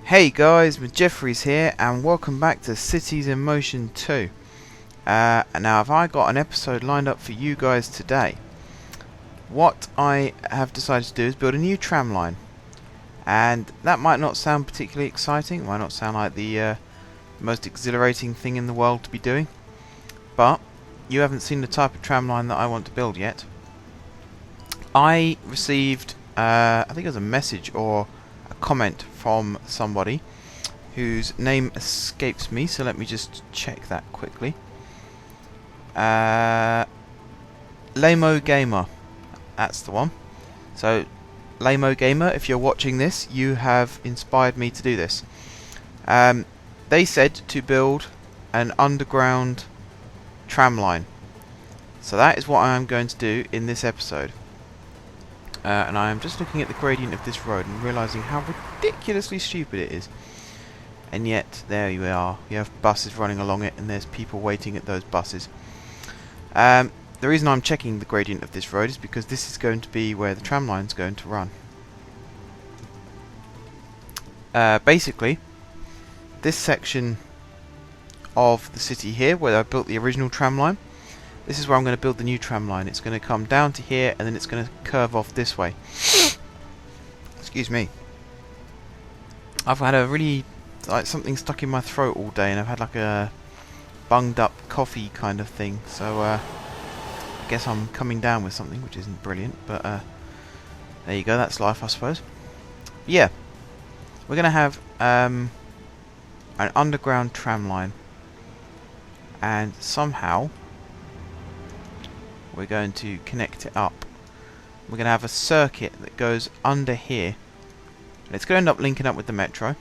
Hey guys, Jeffries here, and welcome back to Cities in Motion 2. Now have I got an episode lined up for you guys today. What I have decided to do is build a new tram line. And that might not sound particularly exciting, it might not sound like the most exhilarating thing in the world to be doing. But you haven't seen the type of tram line that I want to build yet. I received, I think it was a message or a comment from somebody whose name escapes me, so let me just check that quickly. Lamo Gamer, that's the one. So Lamo Gamer, if you're watching this, you have inspired me to do this. They said to build an underground tram line, so that is what I am going to do in this episode. And I am just looking at the gradient of this road and realising how ridiculously stupid it is. And yet, there you are. You have buses running along it, and there's people waiting at those buses. The reason I'm checking the gradient of this road is because this is going to be where the tram line is going to run. Basically, this section of the city here, where I built the original tram line, this is where I'm going to build the new tram line. It's going to come down to here, and then it's going to curve off this way. Excuse me. I've had a really, something stuck in my throat all day, and I've had like a bunged up coffee kind of thing. So I guess I'm coming down with something, which isn't brilliant, but there you go. That's life, I suppose. Yeah, we're going to have an underground tram line, and somehow we're going to connect it up. We're going to have a circuit that goes under here. And it's going to end up linking up with the metro.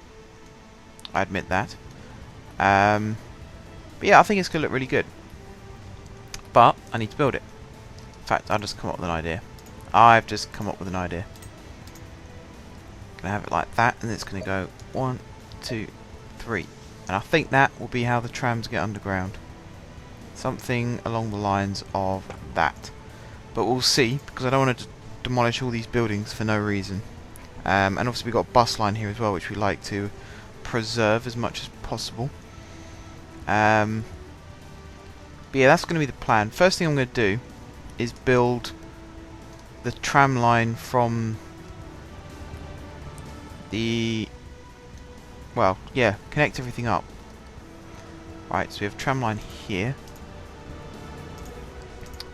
I admit that. But yeah, I think it's going to look really good. But I need to build it. In fact, I'll just come up with an idea. I've just come up with an idea. Going to have it like that, and it's going to go 1, 2, 3. And I think that will be how the trams get underground. Something along the lines of that. But we'll see, because I don't want to demolish all these buildings for no reason. And obviously we've got a bus line here as well, which we like to preserve as much as possible. But yeah, that's going to be the plan. First thing I'm going to do is build the tram line from the... well, yeah, connect everything up. Right, so we have a tram line here.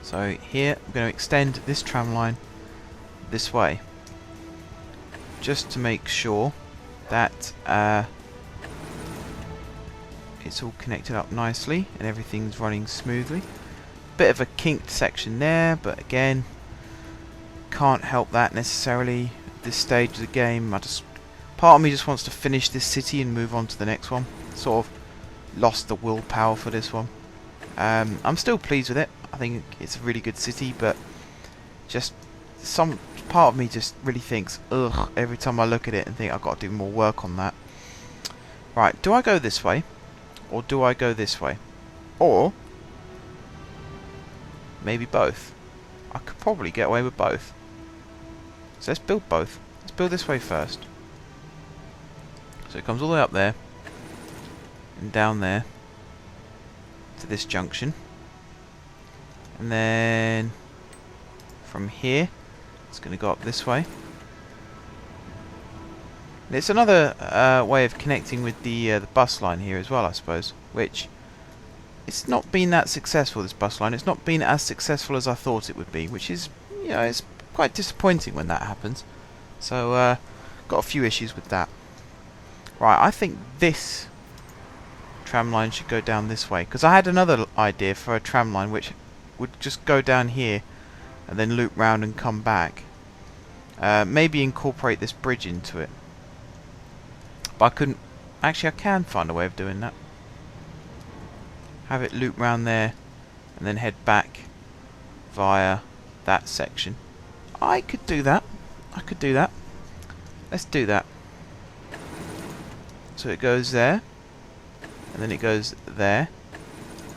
So here, I'm going to extend this tram line this way, just to make sure that it's all connected up nicely and everything's running smoothly. Bit of a kinked section there, but again, can't help that necessarily at this stage of the game. Part of me just wants to finish this city and move on to the next one. Sort of lost the willpower for this one. I'm still pleased with it. I think it's a really good city, but just some part of me just really thinks, ugh, every time I look at it and think I've got to do more work on that. Right, do I go this way, or do I go this way? Or maybe both. I could probably get away with both. So let's build both. Let's build this way first. So it comes all the way up there, and down there, to this junction. And then from here it's going to go up this way. And it's another way of connecting with the bus line here as well, I suppose, which it's not been that successful, this bus line. It's not been as successful as I thought it would be, which is, you know, it's quite disappointing when that happens. So got a few issues with that. Right, I think this tram line should go down this way, because I had another idea for a tram line which would just go down here and then loop round and come back. Maybe incorporate this bridge into it. But I couldn't... actually, I can find a way of doing that. Have it loop round there and then head back via that section. I could do that. I could do that. Let's do that. So it goes there, and then it goes there,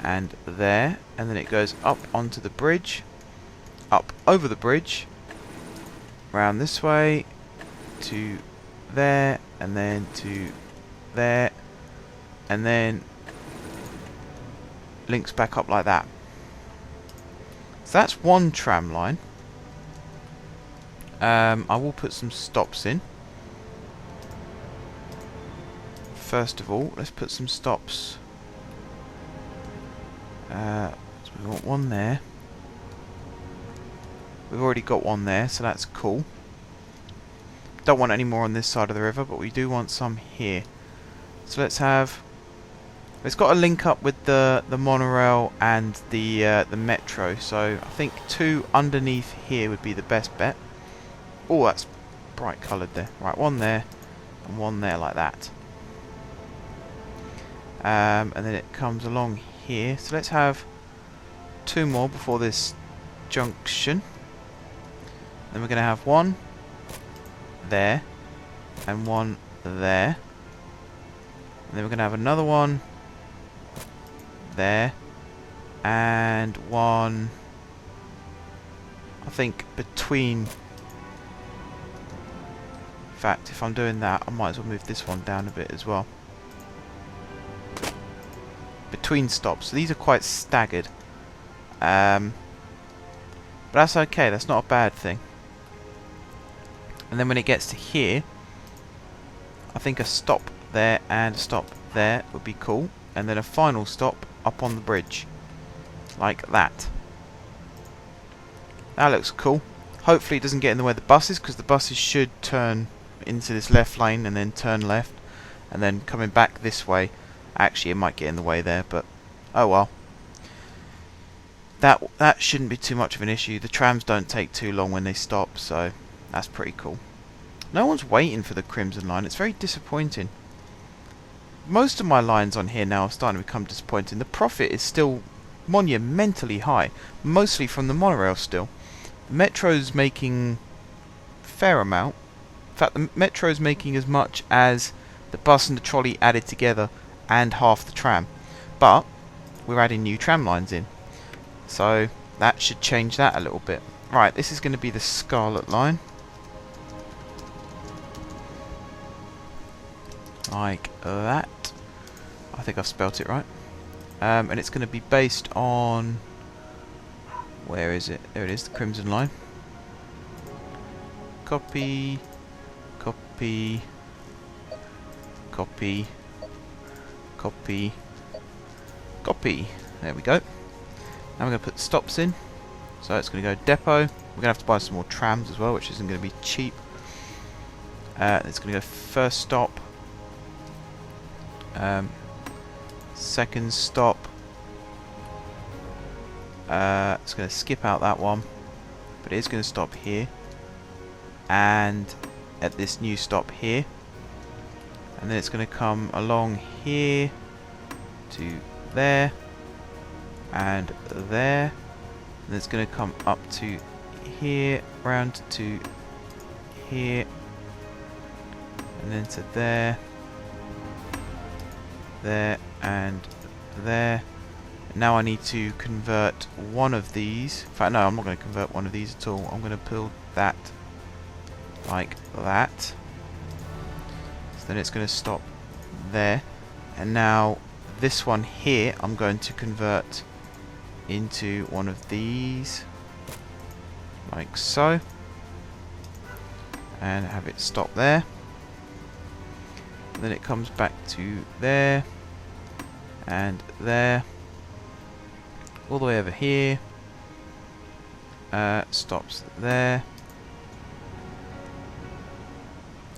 and there, and then it goes up onto the bridge, up over the bridge, round this way, to there, and then to there, and then links back up like that. So that's one tram line. I will put some stops in. First of all, let's put some stops. So we want one there. We've already got one there, so that's cool. Don't want any more on this side of the river, but we do want some here. So let's have... It's got to link up with the monorail and the metro, so I think 2 underneath here would be the best bet. Oh, that's bright coloured there. Right, one there and one there like that. And then it comes along here. So let's have 2 more before this junction. Then we're going to have one there and one there. And then we're going to have another one there and one, I think, between. In fact, if I'm doing that, I might as well move this one down a bit as well. Between stops. So these are quite staggered. But that's okay, that's not a bad thing. And then when it gets to here, I think a stop there and a stop there would be cool. And then a final stop up on the bridge. Like that. That looks cool. Hopefully it doesn't get in the way of the buses, because the buses should turn into this left lane and then turn left. And then coming back this way, actually it might get in the way there, but oh well. That shouldn't be too much of an issue. The trams don't take too long when they stop, so that's pretty cool. No one's waiting for the Crimson line. It's very disappointing. Most of my lines on here now are starting to become disappointing. The profit is still monumentally high, mostly from the monorail still. The Metro's making a fair amount. In fact, the Metro's making as much as the bus and the trolley added together and half the tram. But we're adding new tram lines in, so that should change that a little bit. Right, this is going to be the Scarlet line. Like that. I think I've spelt it right. And it's going to be based on... Where is it? There it is, the Crimson line. Copy. Copy. Copy. Copy. Copy. There we go. Now we're going to put the stops in. So it's going to go depot. We're going to have to buy some more trams as well, which isn't going to be cheap. It's going to go first stop. Second stop. It's going to skip out that one, but it is going to stop here and at this new stop here, and then it's going to come along here to there and there, and it's going to come up to here, round to here, and then to there, there and there. Now I need to convert one of these. In fact, no, I'm not going to convert one of these at all. I'm going to build that like that. So then it's going to stop there. And now this one here I'm going to convert into one of these. Like so. And have it stop there. And then it comes back to there. And there. All the way over here. Stops there.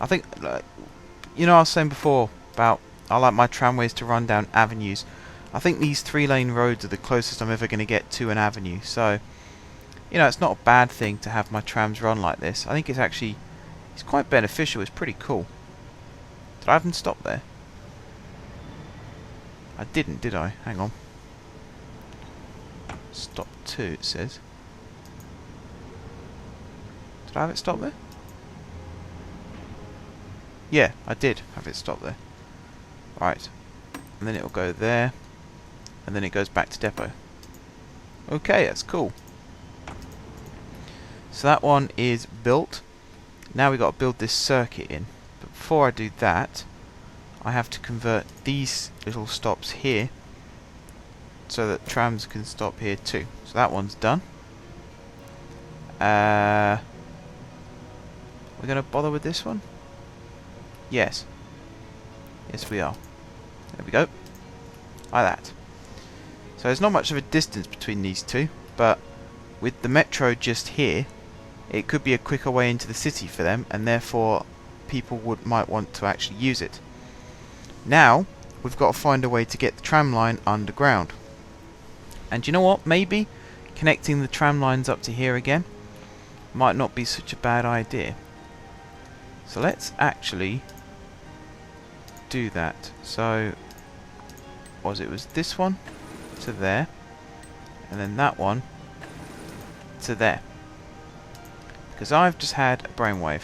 I think, you know, I was saying before about I like my tramways to run down avenues. I think these 3-lane roads are the closest I'm ever going to get to an avenue. So, you know, it's not a bad thing to have my trams run like this. I think it's actually, it's quite beneficial. It's pretty cool. Did I have them stop there? I didn't, did I? Hang on. Stop 2, it says. Did I have it stop there? Yeah, I did have it stop there. Right. And then it will go there. And then it goes back to depot. Okay, that's cool. So that one is built. Now we've got to build this circuit in. But before I do that, I have to convert these little stops here so that trams can stop here too. So that one's done. We're going to bother with this one? Yes. Yes, we are. There we go. Like that. So there's not much of a distance between these two, but with the metro just here, it could be a quicker way into the city for them, and therefore people might want to actually use it. Now, we've got to find a way to get the tram line underground. And you know what? Maybe connecting the tram lines up to here again might not be such a bad idea. So let's actually do that. So, it was this one to there, and then that one to there. Because I've just had a brainwave.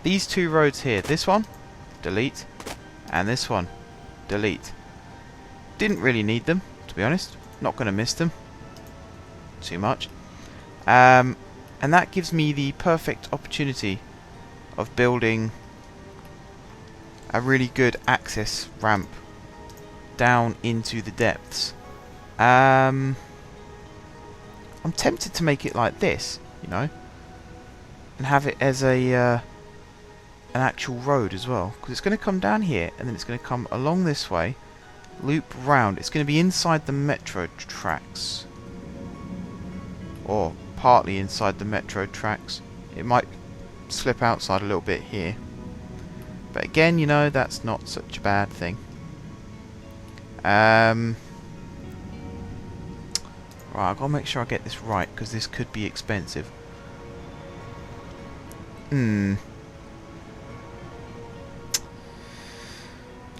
These two roads here, this one, delete, and this one, delete. Didn't really need them, to be honest. Not going to miss them too much. And that gives me the perfect opportunity of building a really good access ramp down into the depths. I'm tempted to make it like this, you know, and have it as a an actual road as well, because it's going to come down here and then it's going to come along this way, loop round. It's going to be inside the metro tracks, or partly inside the metro tracks. It might slip outside a little bit here, but again, you know, that's not such a bad thing. Right, I've got to make sure I get this right, because this could be expensive.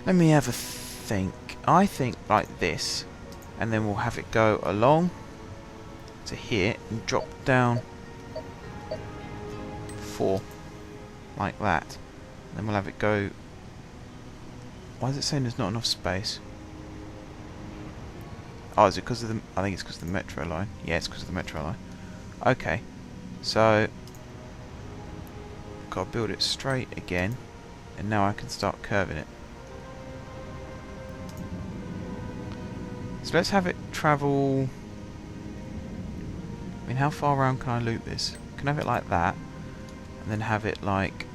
Let me have a think. I think like this, and then we'll have it go along to here and drop down 4 like that. Then we'll have it go. Why is it saying there's not enough space? Oh, is it because of the... I think it's because of the metro line. Yeah, it's because of the metro line. Okay. So, got to build it straight again. And now I can start curving it. So let's have it travel... I mean, how far around can I loop this? I can have it like that. And then have it like...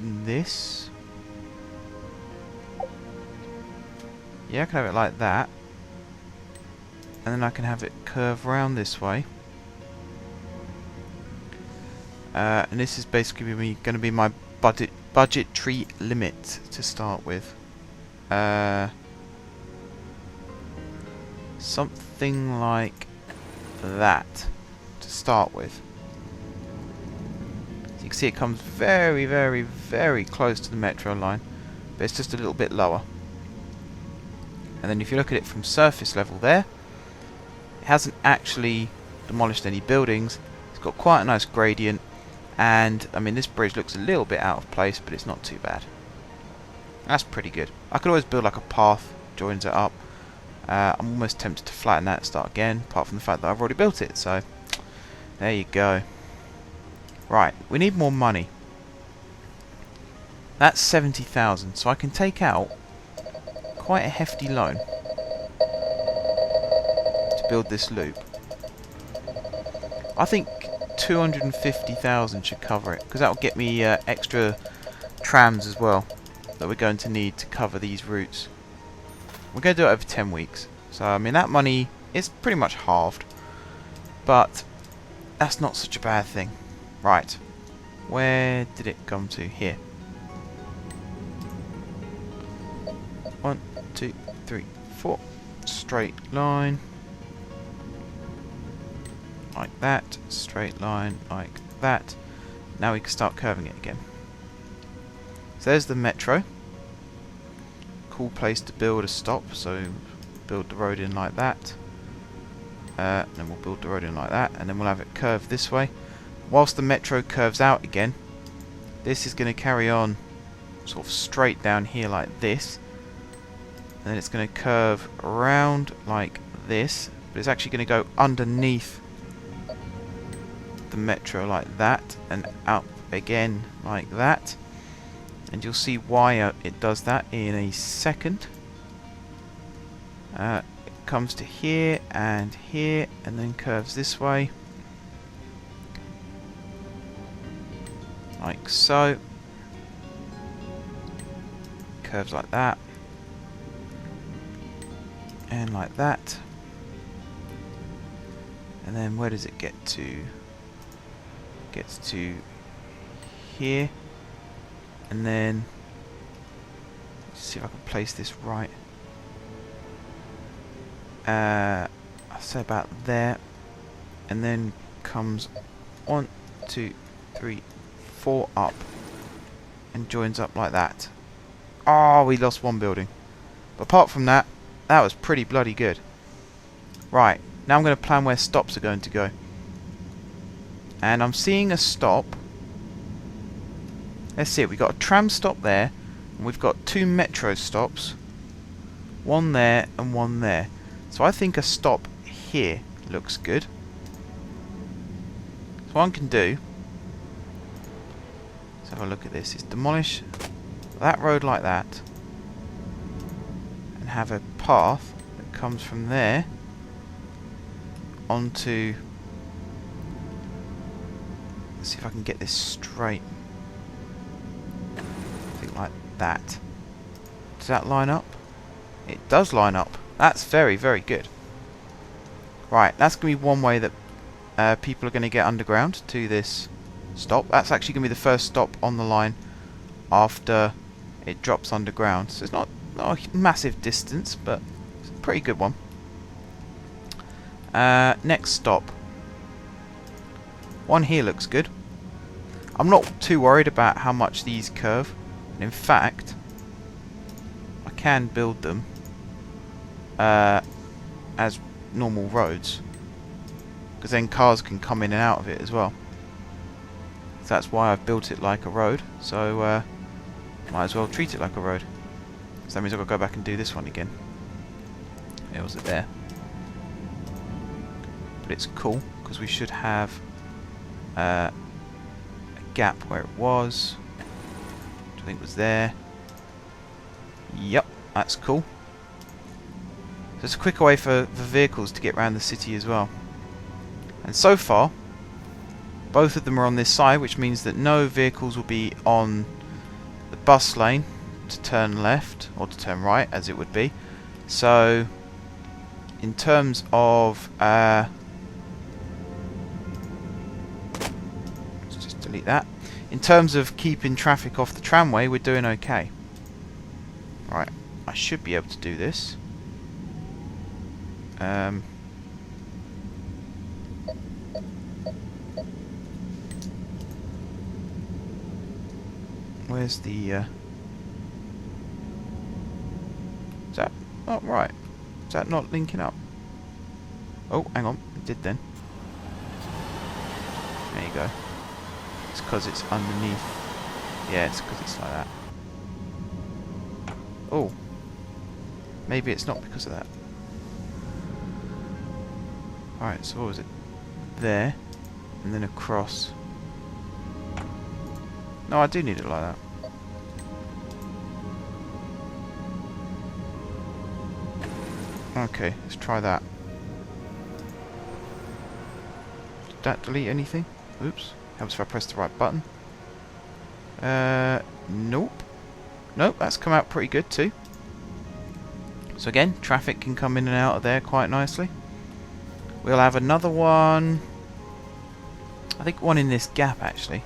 this. Yeah, I can have it like that. And then I can have it curve round this way. And this is basically going to be my budgetary limit to start with. Something like that to start with. So you can see it comes very, very, very close to the metro line, but it's just a little bit lower. And then if you look at it from surface level there, it hasn't actually demolished any buildings. It's got quite a nice gradient, and I mean, this bridge looks a little bit out of place, but it's not too bad. That's pretty good. I could always build like a path, joins it up. I'm almost tempted to flatten that and start again, apart from the fact that I've already built it, so there you go. Right, we need more money. That's 70,000, so I can take out quite a hefty loan to build this loop. I think 250,000 should cover it, because that will get me extra trams as well that we're going to need to cover these routes. We're going to do it over 10 weeks, so I mean that money is pretty much halved, but that's not such a bad thing. Right, where did it come to? Here. 1, 2, 3, 4. Straight line. Like that. Straight line like that. Now we can start curving it again. So there's the metro. Cool place to build a stop. So build the road in like that. Then we'll build the road in like that. And then we'll have it curve this way. Whilst the metro curves out again, this is going to carry on sort of straight down here like this. And then it's going to curve around like this, but it's actually going to go underneath the metro like that, and up again like that. And and you'll see why it does that in a second. It comes to here, and then curves this way, like so. Curves like that, and like that. And then where does it get to? Gets to here, and then let's see if I can place this right. I'll say about there, and then comes 1, 2, 3, 4 up, and joins up like that. Oh, we lost one building, but apart from that, that was pretty bloody good. Right, now I'm going to plan where stops are going to go. And I'm seeing a stop. Let's see it. We've got a tram stop there, and we've got 2 metro stops. One there and one there. So I think a stop here looks good. So what I can do, let's have a look at this, is demolish that road like that, and have a path that comes from there onto, let's see if I can get this straight. I think like that. Does that line up? It does line up. That's very, very good. Right, that's going to be one way that people are going to get underground to this stop. That's actually going to be the first stop on the line after it drops underground. So it's not a massive distance, but it's a pretty good one. Next stop. One here looks good. I'm not too worried about how much these curve. And in fact, I can build them as normal roads, because then cars can come in and out of it as well. So that's why I've built it like a road. So might as well treat it like a road. So that means I've got to go back and do this one again. Yeah, was it there? But it's cool because we should have a gap where it was, which I think was there. Yep, that's cool. So it's a quicker way for vehicles to get around the city as well. And so far, both of them are on this side, which means that no vehicles will be on the bus lane to turn left, or to turn right, as it would be. So, in terms of... let's just delete that. In terms of keeping traffic off the tramway, we're doing okay. Right, I should be able to do this. Where's the is that not right? Is that not linking up? Oh, hang on, it did then. There you go. It's because it's underneath. Yeah, it's because it's like that. Oh, maybe it's not because of that. Alright, so what was it? There, and then across. No, I do need it like that. Okay, let's try that. Did that delete anything? Oops. Helps if I press the right button. Nope. Nope, that's come out pretty good too. So again, traffic can come in and out of there quite nicely. We'll have another one. I think one in this gap actually.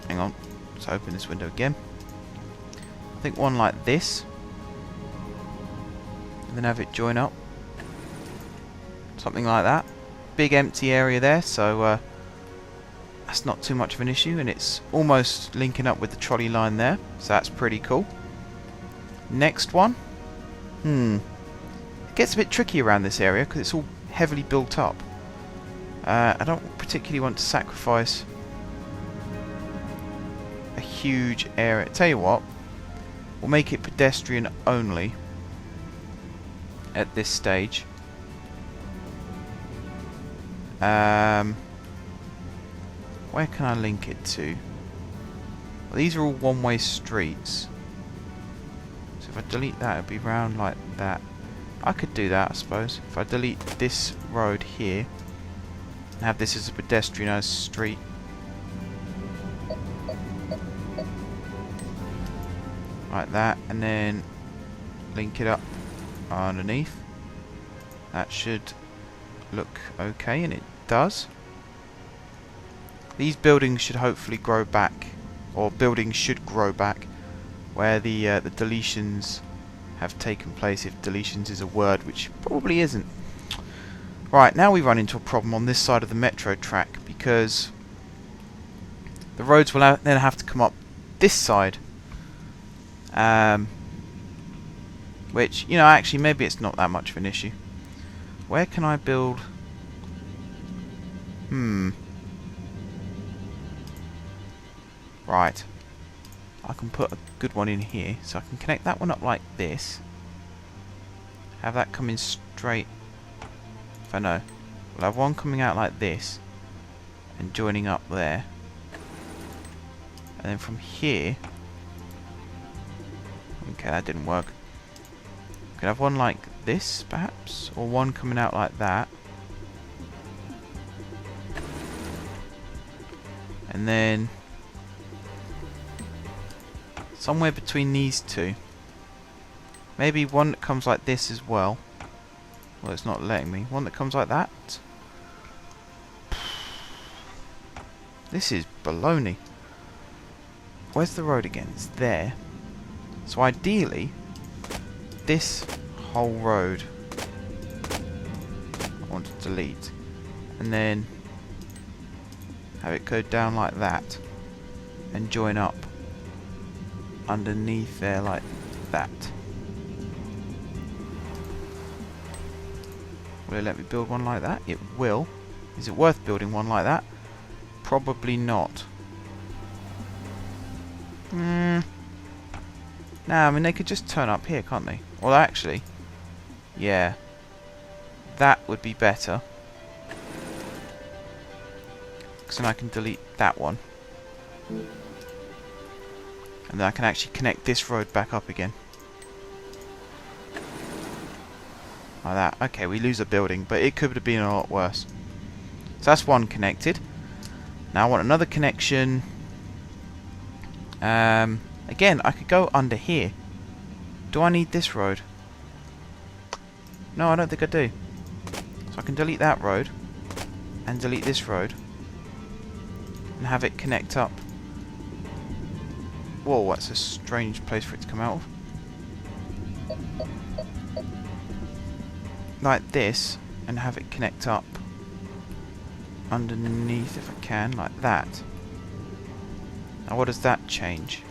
Hang on. Let's open this window again. I think one like this. And then have it join up. Something like that. Big empty area there, so that's not too much of an issue, and it's almost linking up with the trolley line there, so that's pretty cool. Next one. It gets a bit tricky around this area because it's all heavily built up. I don't particularly want to sacrifice a huge area. Tell you what, we'll make it pedestrian only at this stage. What where can I link it to? Well, these are all one-way streets. So if I delete that, it'll be round like that. I could do that, I suppose. If I delete this road here and have this as a pedestrianised street. Like that, and then link it up underneath. That should look okay, and it does. These buildings should hopefully grow back, or buildings should grow back where the deletions have taken place, if deletions is a word, which probably isn't. Right, now we run into a problem on this side of the metro track, because the roads will then have to come up this side. Which, you know, actually maybe it's not that much of an issue. Where can I build? Right. I can put a good one in here, so I can connect that one up like this. Have that coming straight. If I know, we'll have one coming out like this and joining up there. And then from here, okay, that didn't work. Could have one like this, perhaps, or one coming out like that. And then somewhere between these two. Maybe one that comes like this as well. Well, it's not letting me. One that comes like that. This is baloney. Where's the road again? It's there. So ideally, this whole road I want to delete. And then have it go down like that. And join up underneath there like that. Will it let me build one like that? It will. Is it worth building one like that? Probably not. Nah, I mean they could just turn up here, can't they? Well, actually, yeah, that would be better. Because then I can delete that one. And then I can actually connect this road back up again. Like that. Okay, we lose a building, but it could have been a lot worse. So that's one connected. Now I want another connection. Again, I could go under here. Do I need this road? No, I don't think I do. So I can delete that road and delete this road and have it connect up. Whoa, that's a strange place for it to come out of. Like this, and have it connect up underneath if I can, like that. Now what does that change?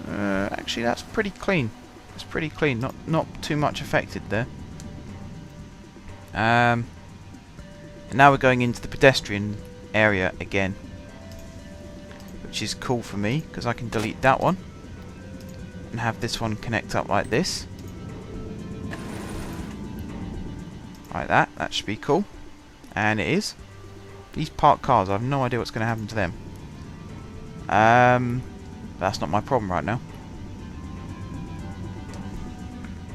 Actually that's pretty clean. It's pretty clean, not too much affected there. And now we're going into the pedestrian area again, which is cool for me because I can delete that one and have this one connect up like this. Like that. That should be cool. And it is. These parked cars, I have no idea what's going to happen to them. That's not my problem right now.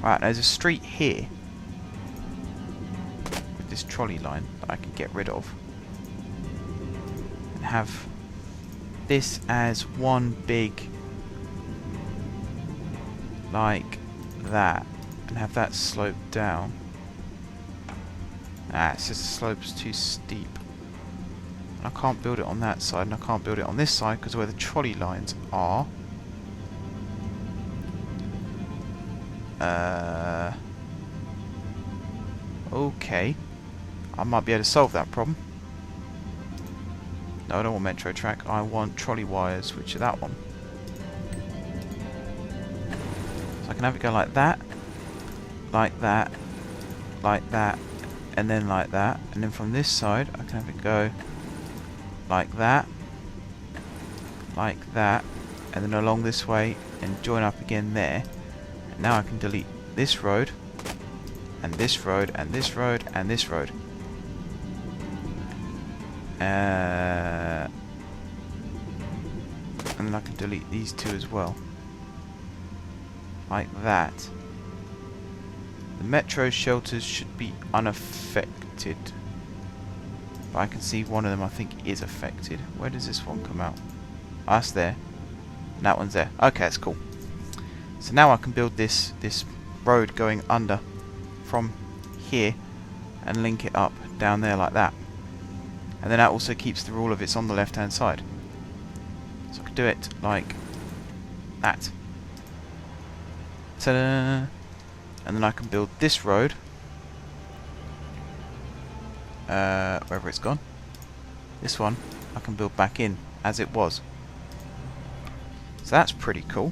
Right, there's a street here with this trolley line that I can get rid of. And have this as one big, like that. And have that slope down. Ah, it says the slope's too steep. I can't build it on that side, and I can't build it on this side because of where the trolley lines are. Okay. I might be able to solve that problem. No, I don't want metro track. I want trolley wires, which are that one. So I can have it go like that, like that, like that, and then like that. And then from this side, I can have it go like that, and then along this way and join up again there. And now I can delete this road, and this road, and this road, and this road. And then I can delete these two as well. Like that. The metro shelters should be unaffected. But I can see one of them I think is affected. Where does this one come out? Oh, that's there. And that one's there. Okay, that's cool. So now I can build this road going under from here and link it up down there like that. And then that also keeps the rule of it's on the left hand side. So I could do it like that. Ta-da! And then I can build this road. Wherever it's gone. This one I can build back in as it was. So that's pretty cool.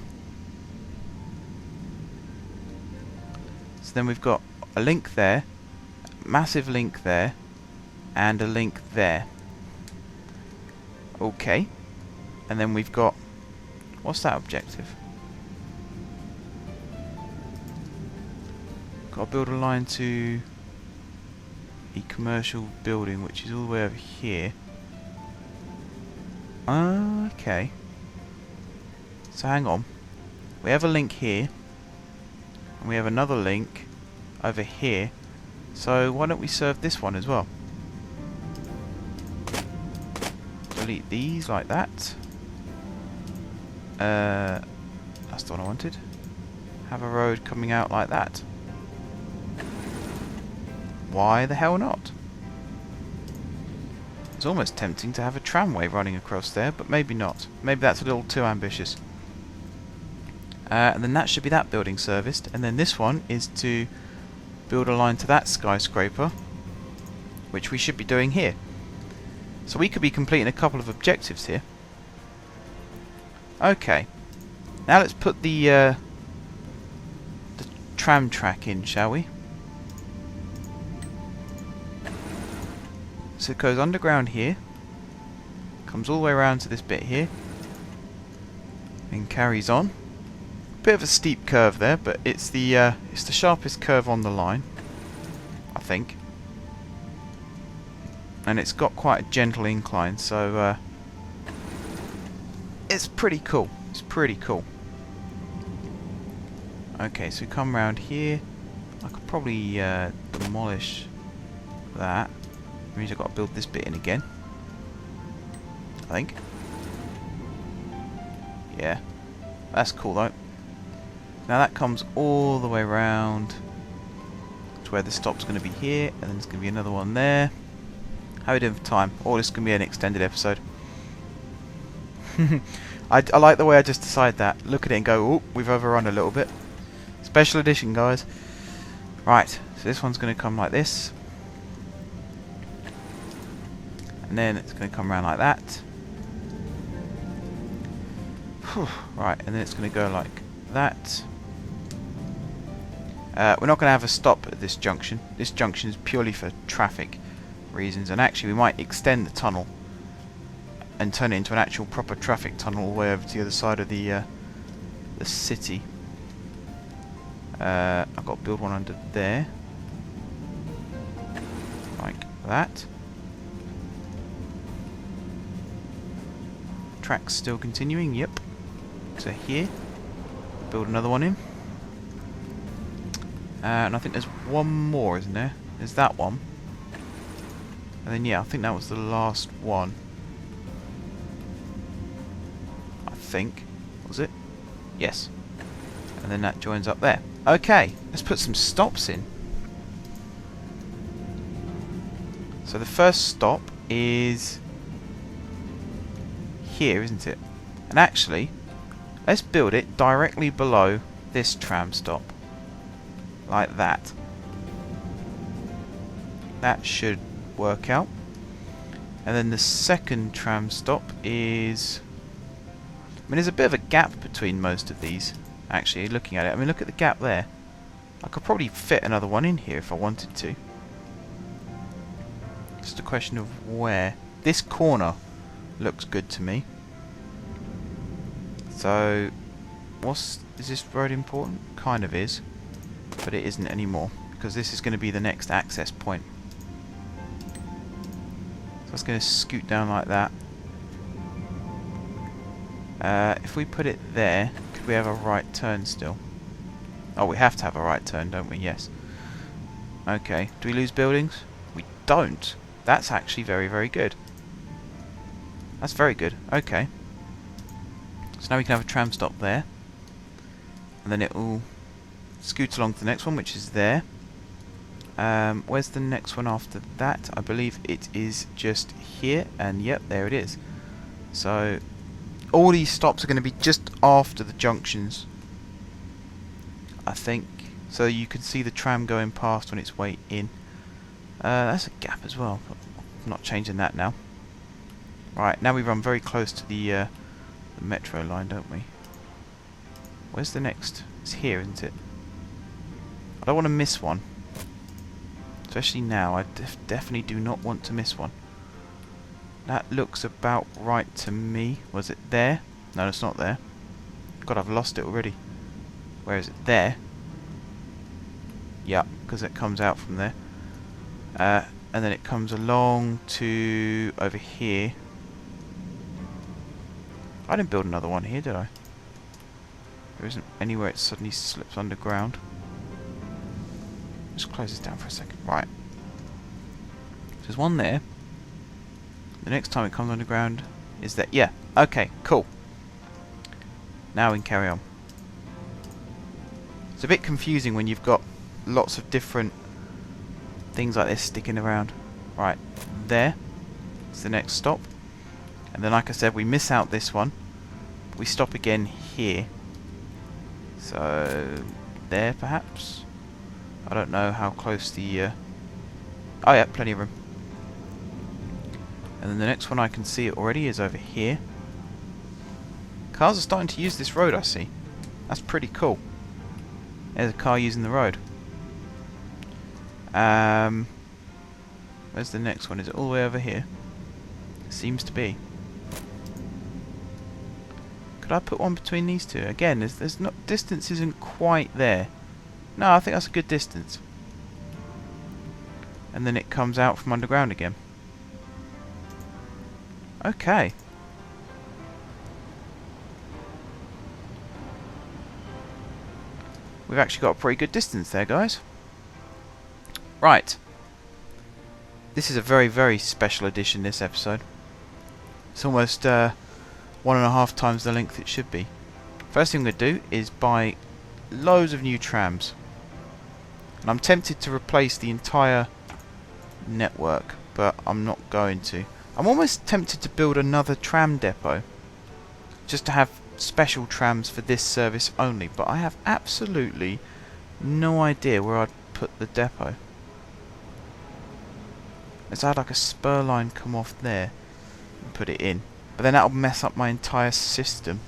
So then we've got a link there, a massive link there, and a link there. Okay. And then we've got... what's that objective? Got to build a line to a commercial building, which is all the way over here. Okay. So hang on. We have a link here. And we have another link over here. So why don't we serve this one as well? Delete these like that. That's the one I wanted. Have a road coming out like that. Why the hell not? It's almost tempting to have a tramway running across there, but maybe not. Maybe that's a little too ambitious. And then that should be that building serviced. And then this one is to build a line to that skyscraper, which we should be doing here. So we could be completing a couple of objectives here. Okay. Now let's put the tram track in, shall we? So it goes underground here, comes all the way around to this bit here, and carries on. Bit of a steep curve there, but it's the sharpest curve on the line, I think. And it's got quite a gentle incline, so it's pretty cool. It's pretty cool. Okay, so we come round here. I could probably demolish that. Means I've got to build this bit in again, I think. Yeah, that's cool though. Now that comes all the way around to where the stop's going to be here, and then there's going to be another one there. How are we doing for time? Or this is going to be an extended episode. I like the way I just decided that. Look at it and go, oh, we've overrun a little bit. Special edition, guys. Right, so this one's going to come like this. And then it's going to come around like that. Whew. Right, and then it's going to go like that. We're not going to have a stop at this junction. This junction is purely for traffic reasons, and actually we might extend the tunnel and turn it into an actual proper traffic tunnel all the way over to the other side of the city. I've got to build one under there, like that. Track's still continuing, yep. So here, build another one in. And I think there's one more, isn't there? There's that one. And then yeah, I think that was the last one. I think. Was it? Yes. And then that joins up there. Okay, let's put some stops in. So the first stop is here, isn't it? And actually, let's build it directly below this tram stop. Like that. That should work out. And then the second tram stop is... I mean, there's a bit of a gap between most of these, actually, looking at it. I mean, look at the gap there. I could probably fit another one in here if I wanted to. Just a question of where. This corner looks good to me. So, is this road important? Kind of is, but it isn't anymore, because this is going to be the next access point. So That's going to scoot down like that. If we put it there, could we have a right turn still? Oh, we have to have a right turn, don't we? Yes. Okay. Do we lose buildings? We don't. That's actually very, very good. That's very good. Okay. So now we can have a tram stop there. And then it will scoot along to the next one, which is there. Where's the next one after that? I believe it is just here. And yep, there it is. So all these stops are going to be just after the junctions, I think. So you can see the tram going past on its way in. That's a gap as well. But I'm not changing that now. Right, now we run very close to the metro line, don't we? Where's the next? It's here, isn't it? I don't want to miss one. Especially now, I definitely do not want to miss one. That looks about right to me. Was it there? No, it's not there. God, I've lost it already. Where is it? There. Yeah, because it comes out from there. And then it comes along to over here. I didn't build another one here, did I? There isn't anywhere it suddenly slips underground. Just close this down for a second. Right. There's one there. The next time it comes underground is that. Yeah. Okay, cool. Now we can carry on. It's a bit confusing when you've got lots of different things like this sticking around. Right. There. It's the next stop. And then, like I said, we miss out this one. We stop again here. So, there perhaps? I don't know how close the... Oh yeah, plenty of room. And then the next one I can see it already is over here. Cars are starting to use this road, I see. That's pretty cool. There's a car using the road. Where's the next one? Is it all the way over here? Seems to be. Could I put one between these two? Again, there's not, distance isn't quite there. No, I think that's a good distance. And then it comes out from underground again. Okay. We've actually got a pretty good distance there, guys. Right. This is a very, very special edition, this episode. It's almost 1.5 times the length it should be. First thing I'm going to do is buy loads of new trams. And I'm tempted to replace the entire network, but I'm not going to. I'm almost tempted to build another tram depot, just to have special trams for this service only, but I have absolutely no idea where I'd put the depot. Let's add like a spur line come off there and put it in, but then that'll mess up my entire system.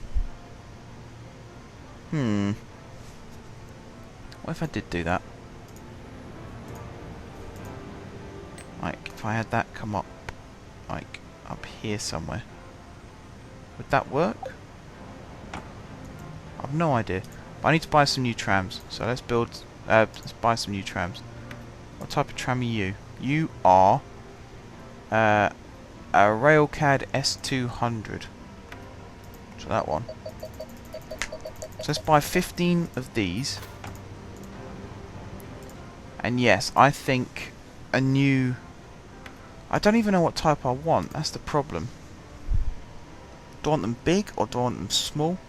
What if I did do that? Like, if I had that come up, like, up here somewhere. Would that work? I've no idea. But I need to buy some new trams. So let's buy some new trams. What type of tram are you? You are a Railcad S200. So that one. So let's buy 15 of these. And yes, I think a new... I don't even know what type I want. That's the problem. Do I want them big or do I want them small?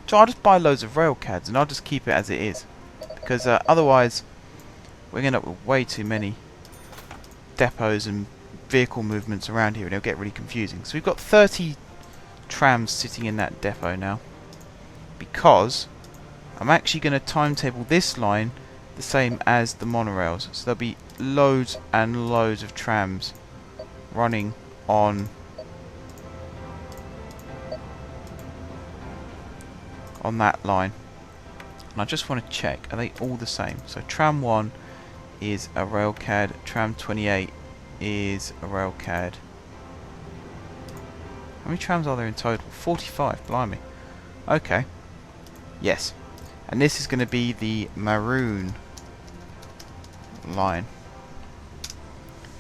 So I'll just buy loads of Railcads and I'll just keep it as it is. Because otherwise we're going to end up with way too many depots and vehicle movements around here and it'll get really confusing. So we've got 30 trams sitting in that depot now. Because I'm actually going to timetable this line the same as the monorails. So there'll be loads and loads of trams running on that line. And I just want to check, are they all the same? So tram 1 is a Railcad, tram 28 is a Railcad. How many trams are there in total? 45, blimey. Okay. Yes. And this is going to be the maroon line.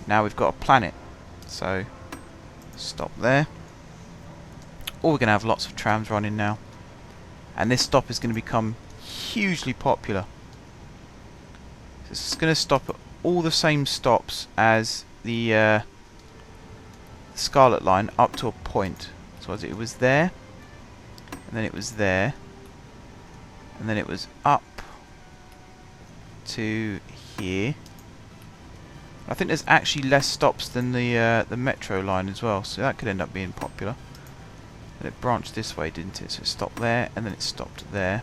Now we've got a planet. So Stop there. Or we're going to have lots of trams running now. And this stop is going to become hugely popular. So it's going to stop at all the same stops as the Scarlet line up to a point. So it was there, and then it was there, and then it was up to here. I think there's actually less stops than the metro line as well, so that could end up being popular. And it branched this way, didn't it? So it stopped there, and then it stopped there,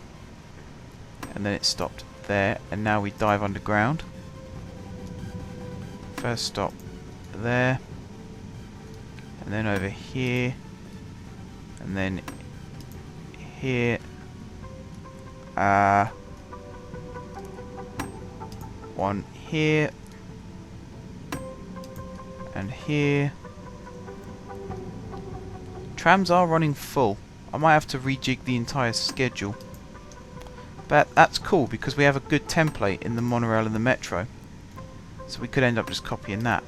and then it stopped there, and now we dive underground. First stop there, and then over here, and then here. One here, and here. Trams are running full. I might have to rejig the entire schedule. But that's cool because we have a good template in the monorail and the metro. So we could end up just copying that.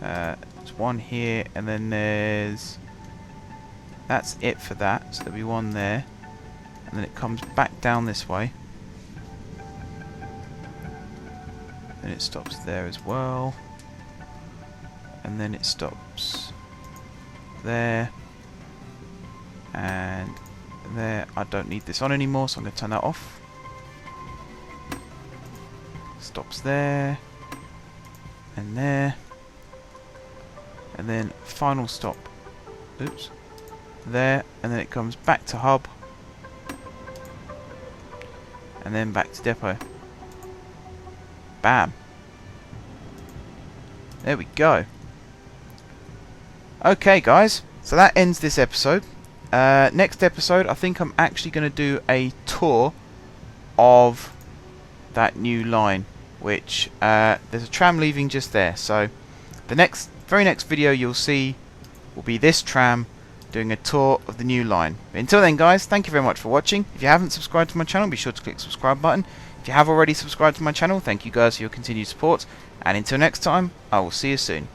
There's one here, and then there's... That's it for that. So there'll be one there. And then it comes back down this way. Then it stops there as well. And then it stops there. And there. I don't need this on anymore, so I'm going to turn that off. Stops there. And there. And then final stop. Oops. There. And then it comes back to hub. And then back to depot. Bam. There we go. Okay guys, so that ends this episode. Next episode I think I'm actually going to do a tour of that new line, which there's a tram leaving just there, so the very next video you'll see will be this tram doing a tour of the new line. But until then guys, thank you very much for watching. If you haven't subscribed to my channel, be sure to click the subscribe button. If you have already subscribed to my channel, thank you guys for your continued support, and until next time, I will see you soon.